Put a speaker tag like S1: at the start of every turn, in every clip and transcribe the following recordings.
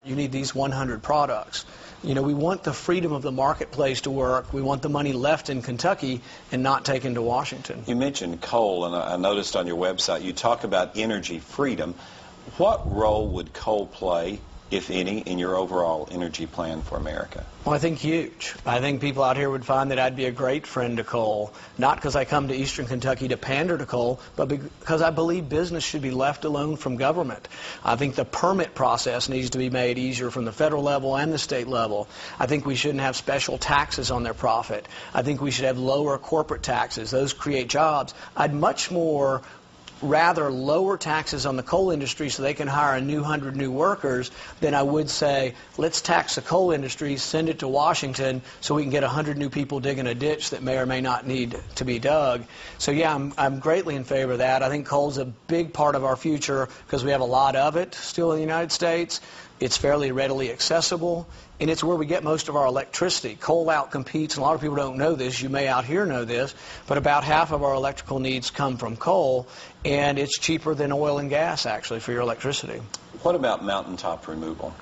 S1: You need these 100 products. You know, we want the freedom of the marketplace to work. We want the money left in Kentucky and not taken to Washington.
S2: You mentioned coal, and I noticed on your website you talk about energy freedom. What role would coal play, if any, in your overall energy plan for America?
S1: Well, I think huge. I think people out here would find that I'd be a great friend to coal, not because I come to Eastern Kentucky to pander to coal, but because I believe business should be left alone from government. I think the permit process needs to be made easier from the federal level and the state level. I think we shouldn't have special taxes on their profit. I think we should have lower corporate taxes. Those create jobs. I'd much more rather lower taxes on the coal industry so they can hire 100 new workers than I would say, let's tax the coal industry, send it to Washington so we can get 100 new people digging a ditch that may or may not need to be dug. So yeah, I'm greatly in favor of that. I think coal's a big part of our future because we have a lot of it still in the United States. It's fairly readily accessible, and it's where we get most of our electricity. Coal outcompetes, and a lot of people don't know this, you may out here know this, but about half of our electrical needs come from coal, and it's cheaper than oil and gas, actually, for your electricity.
S2: What about mountaintop removal?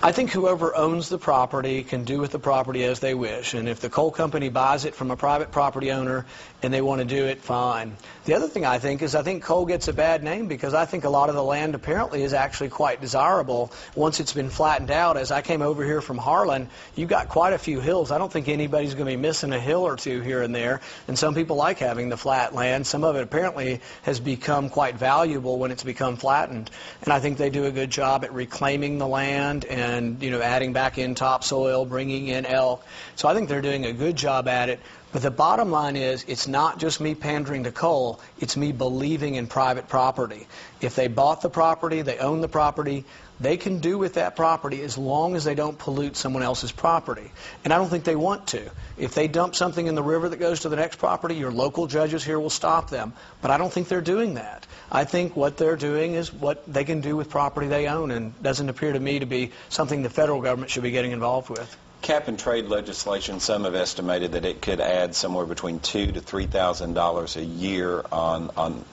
S1: I think whoever owns the property can do with the property as they wish, and if the coal company buys it from a private property owner and they want to do it, fine. The other thing I think is I think coal gets a bad name because I think a lot of the land apparently is actually quite desirable once it's been flattened out. As I came over here from Harlan, you've got quite a few hills. I don't think anybody's going to be missing a hill or two here and there, and some people like having the flat land. Some of it apparently has become quite valuable when it's become flattened, and I think they do a good job at reclaiming the land and, you know, adding back in topsoil, bringing in elk. So I think they're doing a good job at it. But the bottom line is, it's not just me pandering to coal, it's me believing in private property. If they bought the property, they own the property, they can do with that property as long as they don't pollute someone else's property. And I don't think they want to. If they dump something in the river that goes to the next property, your local judges here will stop them. But I don't think they're doing that. I think what they're doing is what they can do with property they own, and doesn't appear to me to be something the federal government should be getting involved with.
S2: Cap and trade legislation, some have estimated that it could add somewhere between $2,000 to $3,000 a year on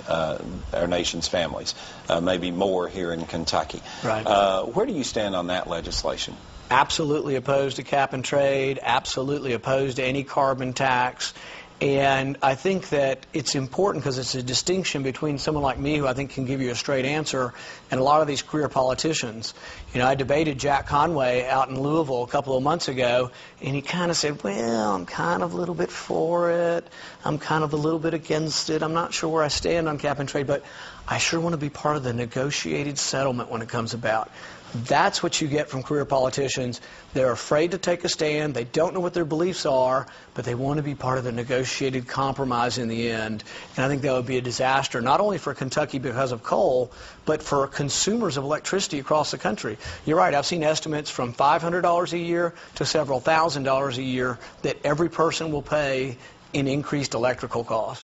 S2: our nation's families, maybe more here in Kentucky.
S1: Right.
S2: Where do you stand on that legislation?
S1: Absolutely opposed to cap and trade, absolutely opposed to any carbon tax. And I think that it's important because it's a distinction between someone like me, who I think can give you a straight answer, and a lot of these career politicians. You know, I debated Jack Conway out in Louisville a couple of months ago, and he kind of said, well, I'm kind of a little bit for it, I'm kind of a little bit against it, I'm not sure where I stand on cap and trade, but I sure want to be part of the negotiated settlement when it comes about. That's what you get from career politicians. They're afraid to take a stand. They don't know what their beliefs are, but they want to be part of the negotiated compromise in the end. And I think that would be a disaster, not only for Kentucky because of coal, but for consumers of electricity across the country. You're right. I've seen estimates from $500 a year to several $1,000s a year that every person will pay in increased electrical costs.